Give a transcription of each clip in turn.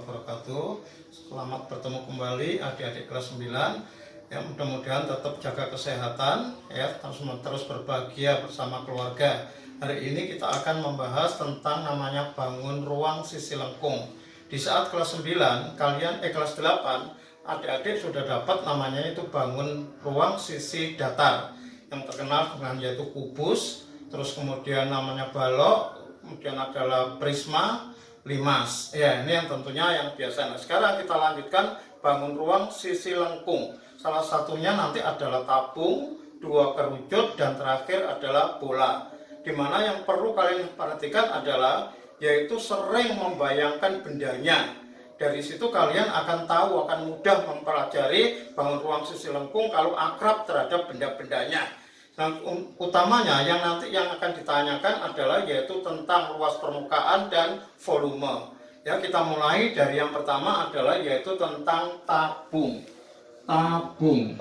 wabarakatuh. Selamat bertemu kembali adik-adik kelas 9. Ya, mudah-mudahan tetap jaga kesehatan ya, terus berbahagia bersama keluarga. Hari ini kita akan membahas tentang namanya bangun ruang sisi lengkung. Di saat kelas 9, kelas 8, adik-adik sudah dapat namanya itu bangun ruang sisi datar yang terkenal dengan yaitu kubus, terus kemudian namanya balok, kemudian adalah prisma, limas. Ya, ini yang tentunya yang biasa. Nah, sekarang kita lanjutkan bangun ruang sisi lengkung. Salah satunya nanti adalah tabung, dua kerucut, dan terakhir adalah bola. Dimana yang perlu kalian perhatikan adalah yaitu sering membayangkan bendanya. Dari situ kalian akan tahu, akan mudah mempelajari bangun ruang sisi lengkung kalau akrab terhadap benda-bendanya. Yang utamanya yang nanti yang akan ditanyakan adalah yaitu tentang luas permukaan dan volume. Ya, kita mulai dari yang pertama adalah yaitu tentang tabung. Tabung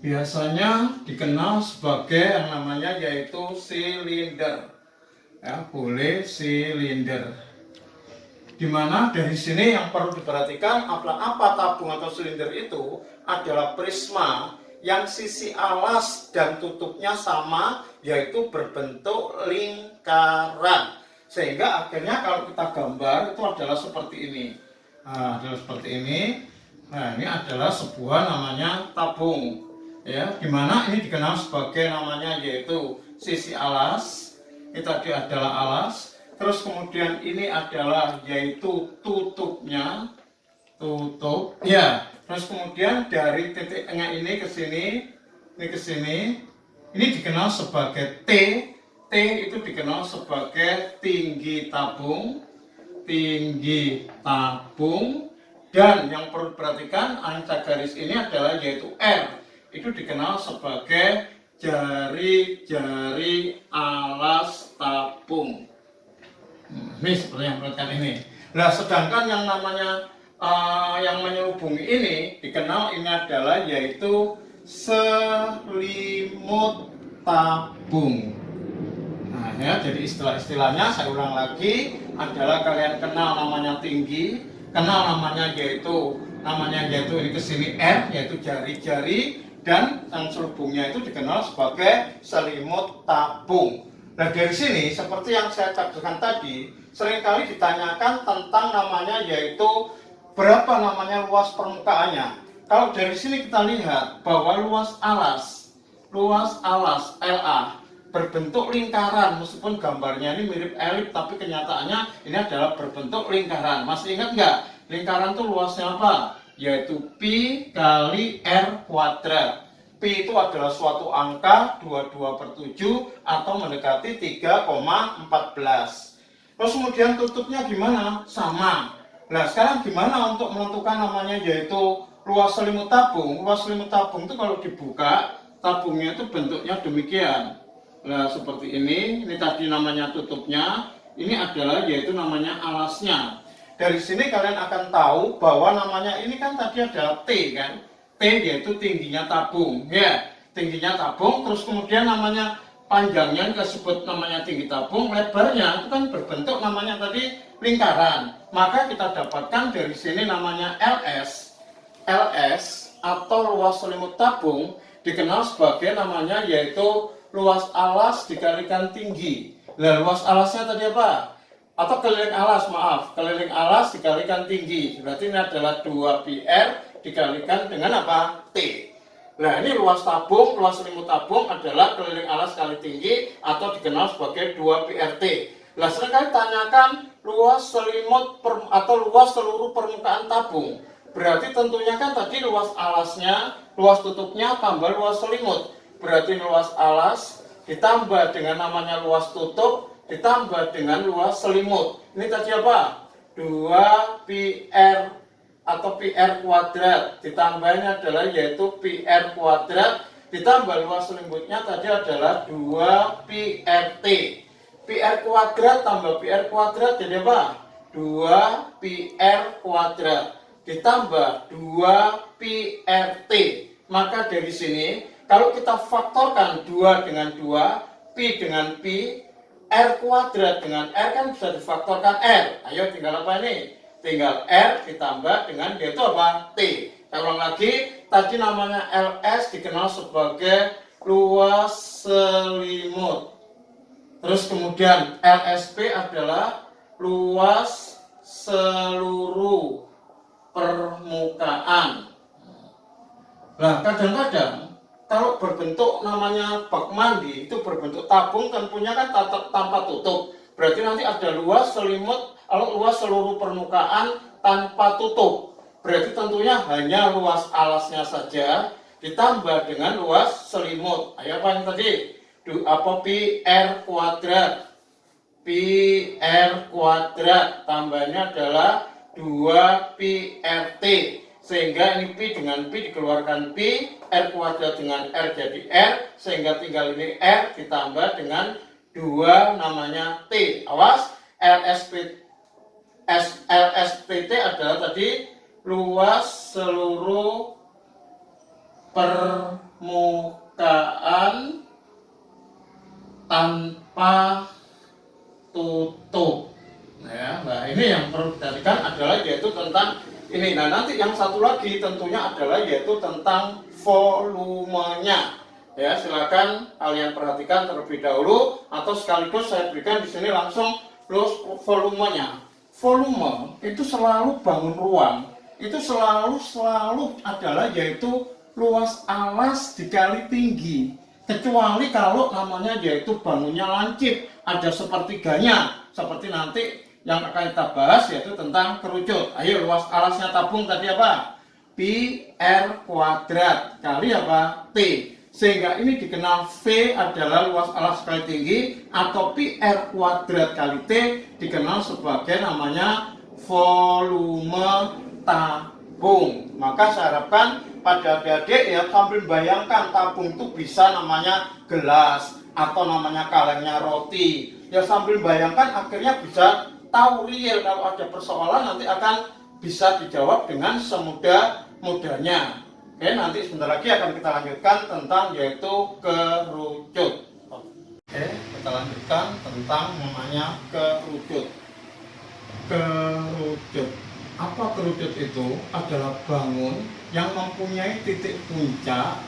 biasanya dikenal sebagai yang namanya yaitu silinder. Ya, boleh silinder. Dimana dari sini yang perlu diperhatikan apa tabung atau silinder itu adalah prisma yang sisi alas dan tutupnya sama, yaitu berbentuk lingkaran. Sehingga akhirnya kalau kita gambar itu adalah seperti ini. Nah, adalah seperti ini. Nah, ini adalah sebuah namanya tabung. Ya, dimana ini dikenal sebagai namanya yaitu sisi alas. Ini tadi adalah alas. Terus kemudian ini adalah yaitu tutupnya. Tutup. Ya. Terus kemudian dari titik tengah ini ke sini, ini dikenal sebagai T. T itu dikenal sebagai tinggi tabung, dan yang perlu diperhatikan angka garis ini adalah yaitu R. Itu dikenal sebagai jari-jari alas tabung. Ini seperti yang perhatikan ini. Nah, sedangkan yang namanya yang menyelubungi ini dikenal ini adalah yaitu selimut tabung. Nah, ya, jadi istilah-istilahnya saya ulang lagi adalah kalian kenal namanya tinggi, kenal namanya yaitu ini kesini R yaitu jari-jari, dan yang selubungnya itu dikenal sebagai selimut tabung. Nah, dari sini seperti yang saya katakan tadi, seringkali ditanyakan tentang namanya yaitu berapa namanya luas permukaannya. Kalau dari sini kita lihat bahwa luas alas LA berbentuk lingkaran, meskipun gambarnya ini mirip elip tapi kenyataannya ini adalah berbentuk lingkaran. Masih ingat nggak? Lingkaran itu luasnya apa? Yaitu pi kali R kuadrat. Pi itu adalah suatu angka 22/7 atau mendekati 3,14. Terus kemudian tutupnya gimana? Sama. Nah, sekarang gimana untuk menentukan namanya yaitu luas selimut tabung? Luas selimut tabung itu kalau dibuka, tabungnya itu bentuknya demikian. Nah, seperti ini tadi namanya tutupnya, ini adalah yaitu namanya alasnya. Dari sini kalian akan tahu bahwa namanya ini kan tadi adalah T kan? T yaitu tingginya tabung, ya, tingginya tabung, terus kemudian namanya panjangnya disebut namanya tinggi tabung, lebarnya itu kan berbentuk namanya tadi lingkaran. Maka kita dapatkan dari sini namanya LS. LS atau luas selimut tabung dikenal sebagai namanya yaitu luas alas dikalikan tinggi. Nah, luas alasnya tadi apa? Atau keliling alas, keliling alas dikalikan tinggi. Berarti ini adalah 2πr dikalikan dengan apa? T. Nah, ini luas tabung, luas selimut tabung adalah keliling alas kali tinggi atau dikenal sebagai 2πrt. Nah, sekarang tanyakan luas selimut atau luas seluruh permukaan tabung. Berarti tentunya kan tadi luas alasnya, luas tutupnya tambah luas selimut. Berarti luas alas ditambah dengan namanya luas tutup ditambah dengan luas selimut. Ini tadi apa? 2πr atau πr kuadrat. Ditambahnya adalah yaitu πr kuadrat ditambah luas selimutnya tadi adalah 2πrt. PR kuadrat tambah PR kuadrat jadi apa? 2πr kuadrat ditambah 2πrt. Maka dari sini kalau kita faktorkan 2 dengan 2, pi dengan pi, R kuadrat dengan R kan bisa difaktorkan R. Ayo tinggal apa ini? tinggal R ditambah dengan yaitu apa? T. Saya ulang lagi, tadi namanya LS dikenal sebagai luas selimut. Terus kemudian LSP adalah luas seluruh permukaan. Nah, kadang-kadang kalau berbentuk namanya bak mandi itu berbentuk tabung, tentunya kan tanpa tutup. Berarti nanti ada luas selimut, kalau luas seluruh permukaan tanpa tutup. Berarti tentunya hanya luas alasnya saja ditambah dengan luas selimut. Ayo apa yang tadi? Pi R kuadrat. Pi R kuadrat tambahnya adalah 2 pi RT. Sehingga ini pi dengan pi dikeluarkan pi, R kuadrat dengan R jadi R, sehingga tinggal ini R ditambah dengan 2 namanya T. Awas, LSPT adalah tadi luas seluruh permukaan tanpa tutup. Nah, ini yang perlu diperhatikan adalah yaitu tentang ini. Nah, nanti yang satu lagi tentunya adalah yaitu tentang volumenya. Ya, silakan kalian perhatikan terlebih dahulu atau sekaligus saya berikan di sini langsung volumenya. Volume itu selalu bangun ruang. Itu selalu adalah yaitu luas alas dikali tinggi. Kecuali kalau namanya yaitu bangunnya lancip, ada sepertiganya. Seperti nanti yang akan kita bahas yaitu tentang kerucut. Ayo, luas alasnya tabung tadi apa? Pi R kuadrat kali apa? T. Sehingga ini dikenal V adalah luas alas kali tinggi, atau pi R kuadrat kali T dikenal sebagai namanya volume tabung. Maka saya harapkan pada adik-adik ya sambil bayangkan tabung itu bisa namanya gelas atau namanya kalengnya roti. Ya sambil bayangkan akhirnya bisa tahu real kalau ada persoalan nanti akan bisa dijawab dengan semudah-mudahnya. Oke, nanti sebentar lagi akan kita lanjutkan tentang yaitu kerucut. Oke, kita lanjutkan tentang namanya kerucut. Kerucut. Apa kerucut itu? Adalah bangun yang mempunyai titik puncak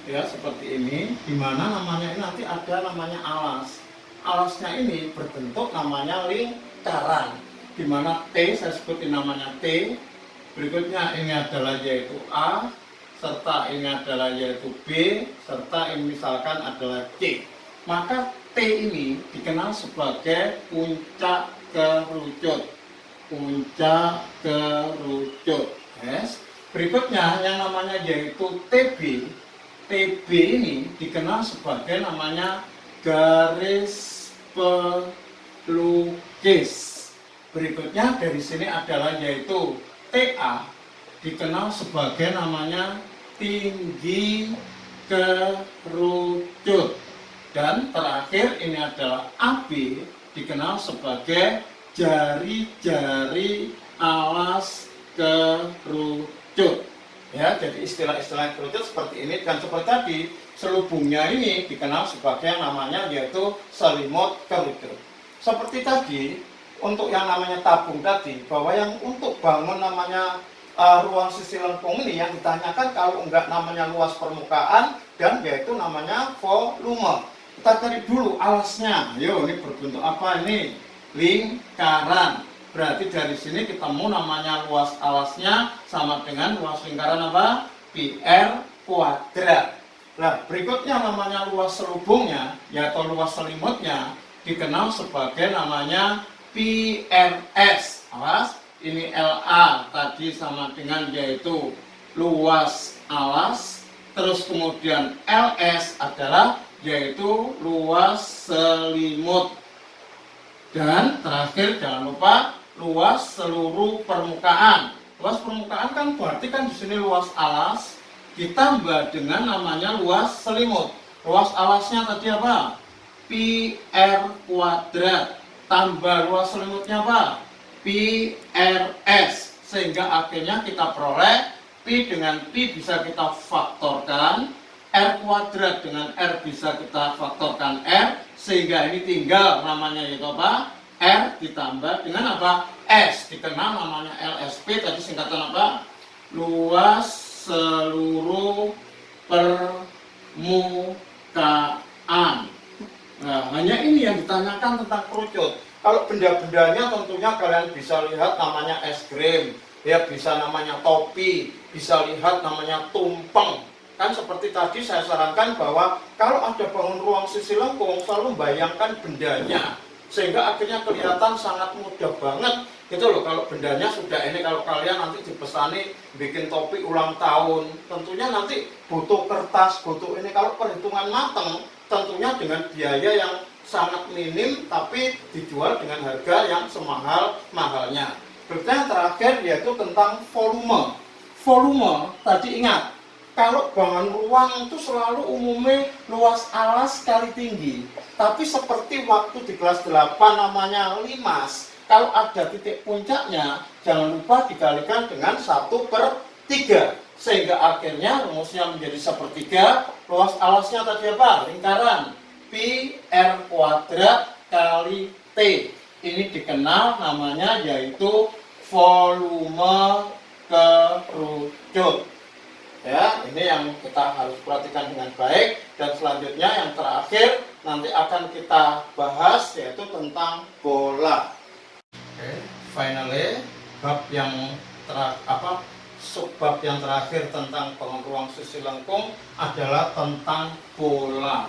ya seperti ini, di mana namanya ini nanti ada namanya alas. Alasnya ini berbentuk namanya lingkaran, di mana T saya sebutin namanya T. Berikutnya ini adalah yaitu A, serta ini adalah yaitu B, serta ini misalkan adalah C. Maka T ini dikenal sebagai puncak kerucut. Puncak kerucut. Yes. Berikutnya yang namanya yaitu TB. TB ini dikenal sebagai namanya garis pelukis. Berikutnya dari sini adalah yaitu TA, dikenal sebagai namanya tinggi kerucut. Dan terakhir ini adalah AB, dikenal sebagai jari-jari alas kerucut. Ya, jadi istilah-istilah kerucut seperti ini, dan seperti tadi selubungnya ini dikenal sebagai namanya yaitu selimut kerucut. Seperti tadi untuk yang namanya tabung tadi, bahwa yang untuk bangun namanya ruang sisi lengkung ini yang ditanyakan kalau enggak namanya luas permukaan dan yaitu namanya volume. Kita cari dulu alasnya. Yo, ini berbentuk apa ini? Lingkaran. Berarti dari sini ketemu namanya luas alasnya sama dengan luas lingkaran apa? Pi R kuadrat. Nah, berikutnya namanya luas selubungnya, yaitu luas selimutnya, dikenal sebagai namanya Pi RS. Awas, ini LA tadi sama dengan yaitu luas alas. Terus kemudian LS adalah yaitu luas selimut. Dan terakhir jangan lupa luas seluruh permukaan. Luas permukaan kan berarti kan di sini luas alas ditambah dengan namanya luas selimut. Luas alasnya tadi apa? Pi R kuadrat tambah luas selimutnya apa? Pi RS. Sehingga akhirnya kita peroleh Pi dengan Pi bisa kita faktorkan, R kuadrat dengan R bisa kita faktorkan R, sehingga ini tinggal namanya yaitu apa? R ditambah dengan apa? S, dikenal namanya LSP, tadi singkatan apa? Luas seluruh permukaan. Nah, hanya ini yang ditanyakan tentang kerucut. Kalau benda-bendanya tentunya kalian bisa lihat namanya es krim, ya bisa namanya topi, bisa lihat namanya tumpeng. Kan seperti tadi saya sarankan bahwa kalau ada bangun ruang sisi lengkung selalu membayangkan bendanya, sehingga akhirnya kelihatan sangat mudah banget gitu loh. Kalau bendanya sudah ini, kalau kalian nanti dipesani bikin topi ulang tahun, tentunya nanti butuh kertas, butuh ini. Kalau perhitungan mateng, tentunya dengan biaya yang sangat minim tapi dijual dengan harga yang semahal-mahalnya. Berikutnya yang terakhir yaitu tentang volume. Volume tadi ingat, kalau bangun ruang itu selalu umumnya luas alas kali tinggi. Tapi seperti waktu di kelas 8 namanya limas, kalau ada titik puncaknya, jangan lupa dikalikan dengan 1/3. Sehingga akhirnya rumusnya menjadi sepertiga. Luas alasnya tadi apa? Lingkaran. Pi R kuadrat kali T. Ini dikenal namanya yaitu volume kerucut. Ya, ini yang kita harus perhatikan dengan baik. Dan selanjutnya yang terakhir nanti akan kita bahas yaitu tentang bola. Oke, finally bab yang subbab yang terakhir tentang bangun ruang sisi lengkung adalah tentang bola.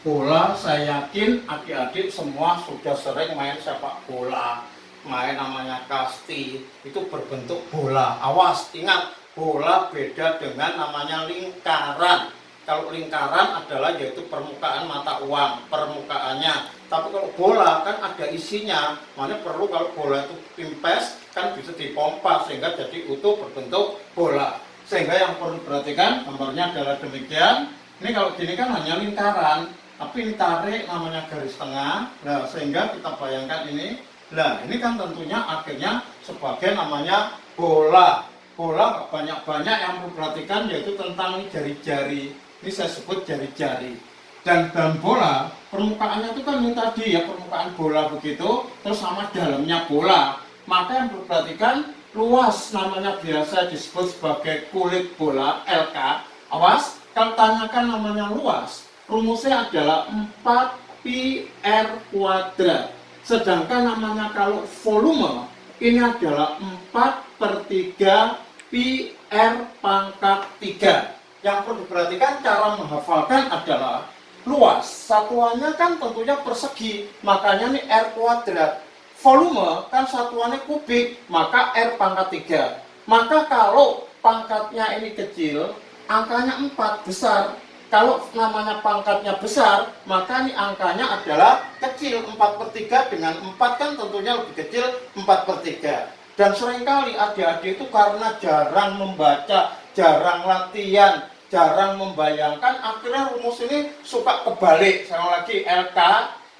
Bola, saya yakin adik-adik semua sudah sering main sepak bola, main namanya kasti, itu berbentuk bola. Awas, ingat, bola beda dengan namanya lingkaran. Kalau lingkaran adalah yaitu permukaan mata uang, permukaannya. Tapi kalau bola kan ada isinya, makanya perlu kalau bola itu pimpes kan bisa dipompa sehingga jadi utuh berbentuk bola. Sehingga yang perlu diperhatikan gambarnya adalah demikian. Ini kalau gini kan hanya lingkaran, tapi ini tarik namanya garis tengah. Nah, sehingga kita bayangkan ini. Nah, ini kan tentunya akhirnya sebagai namanya bola. Bola banyak-banyak yang perlu diperhatikan yaitu tentang jari-jari. Ini saya sebut jari-jari. Dan dalam bola, permukaannya itu kan ini tadi ya, permukaan bola begitu, terus sama dalamnya bola. Maka yang perlu diperhatikan luas namanya biasa disebut sebagai kulit bola, LK. Awas, kalau tanyakan namanya luas, rumusnya adalah 4pi R kuadrat. Sedangkan namanya kalau volume, ini adalah 4/3 pi R pangkat 3. Yang perlu diperhatikan cara menghafalkan adalah luas. Satuannya kan tentunya persegi, makanya ini R kuadrat. Volume kan satuannya kubik, maka R pangkat 3. Maka kalau pangkatnya ini kecil, angkanya 4 besar. Kalau namanya pangkatnya besar, maka ini angkanya adalah kecil. 4/3 dengan 4 kan tentunya lebih kecil 4/3. Dan seringkali adik-adik itu karena jarang membaca, jarang latihan, jarang membayangkan, akhirnya rumus ini suka kebalik. Sama lagi, LK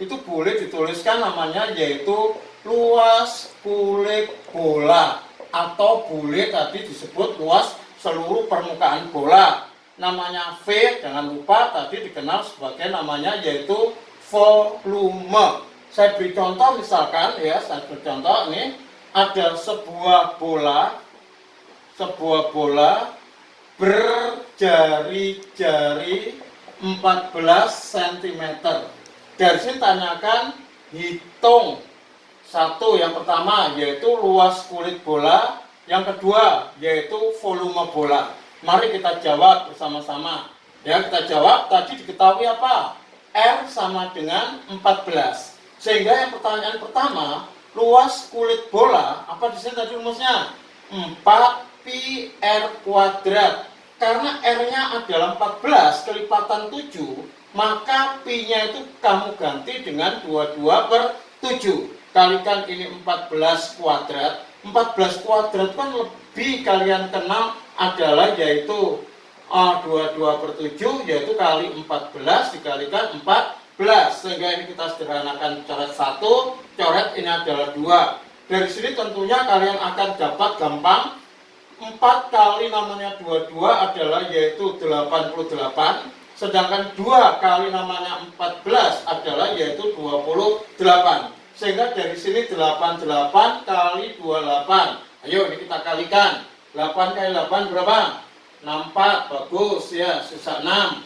itu boleh dituliskan namanya yaitu luas kulit bola, atau boleh tadi disebut luas seluruh permukaan bola. Namanya V, jangan lupa tadi dikenal sebagai namanya yaitu volume. Saya beri contoh misalkan ya, saya beri contoh ini. Ada sebuah bola berjari-jari 14 cm. Dari sini tanyakan, hitung satu, yang pertama yaitu luas kulit bola, yang kedua yaitu volume bola. Mari kita jawab bersama-sama. Ya, kita jawab, tadi diketahui apa? R sama dengan 14. Sehingga yang pertanyaan pertama, luas kulit bola, apa di sini tadi rumusnya? 4pi R kuadrat. Karena R-nya adalah 14 kelipatan 7, maka pi-nya itu kamu ganti dengan 22/7. Kalikan ini 14 kuadrat. 14 kuadrat kan lebih kalian kenal adalah yaitu 22/7, yaitu kali 14 dikalikan 14. Sehingga ini kita sederhanakan coret 1, coret ini adalah 2. Dari sini tentunya kalian akan dapat gampang. 4 kali namanya 22 adalah yaitu 88. Sedangkan 2 kali namanya 14 adalah yaitu 28. Sehingga dari sini 88 kali 28. Ayo ini kita kalikan. 8 kali 8 berapa? 64. Bagus ya, sisa 6.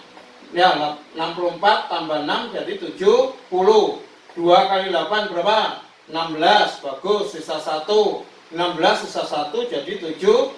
Ya, 64 tambah 6 jadi 70. 2 kali 8 berapa? 16. Bagus, sisa 1. 16 sisa 1 jadi 17.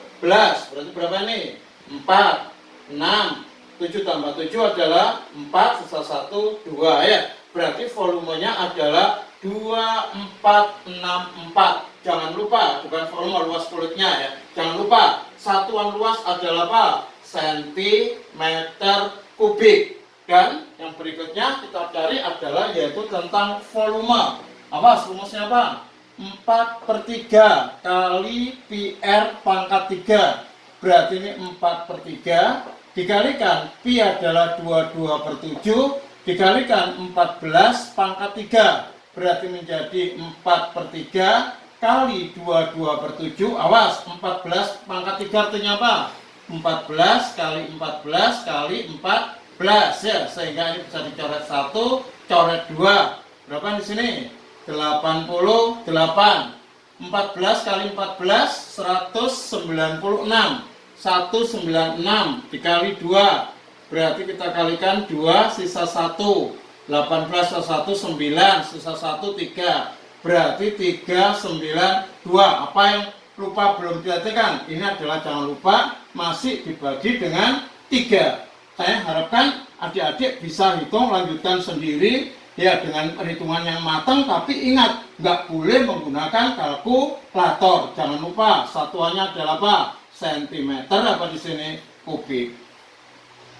Berarti berapa nih? 4. 6. 7 tambah 7 adalah 4, sisa 1, 2 ya. Berarti volumenya adalah 2464. Jangan lupa, bukan volume, luas kulitnya ya. Jangan lupa, satuan luas adalah apa? Sentimeter kubik. Dan yang berikutnya kita cari adalah yaitu tentang volume. Apa? Rumusnya apa? 4/3 kali PR pangkat 3. Berarti ini 4/3 dikalikan pi adalah 22/7 dikalikan 14 pangkat 3. Berarti menjadi 4/3 kali 22/7. Awas, 14 pangkat 3 artinya apa? 14 kali 14 kali 14 ya. Sehingga ini bisa dicoret 1, coret 2. Berapa di sini? 88. 14 kali 14 196. 196 dikali 2. Berarti kita kalikan 2 sisa 1. 18 sisa 1 9, sisa 1 3. Berarti 392. Apa yang lupa belum diartikan? Ini adalah jangan lupa masih dibagi dengan 3. Saya harapkan adik-adik bisa hitung, lanjutkan sendiri ya dengan perhitungan yang matang, tapi ingat nggak boleh menggunakan kalkulator. Jangan lupa satuannya adalah apa? Sentimeter apa di sini? Kubik.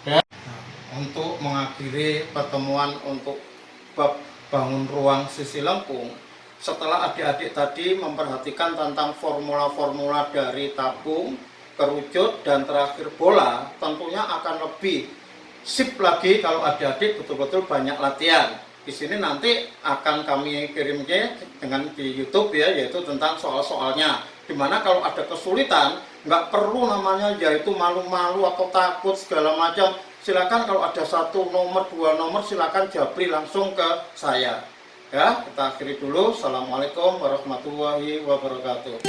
Ya. Untuk mengakhiri pertemuan untuk bab bangun ruang sisi lengkung, setelah adik-adik tadi memperhatikan tentang formula-formula dari tabung, kerucut, dan terakhir bola, tentunya akan lebih sip lagi kalau adik-adik betul-betul banyak latihan. Di sini nanti akan kami kirimnya dengan di YouTube ya, yaitu tentang soal-soalnya. Dimana kalau ada kesulitan, nggak perlu namanya yaitu malu-malu atau takut segala macam. Silakan kalau ada 1 nomor, 2 nomor, silakan japri langsung ke saya. Ya, kita akhiri dulu. Assalamualaikum warahmatullahi wabarakatuh.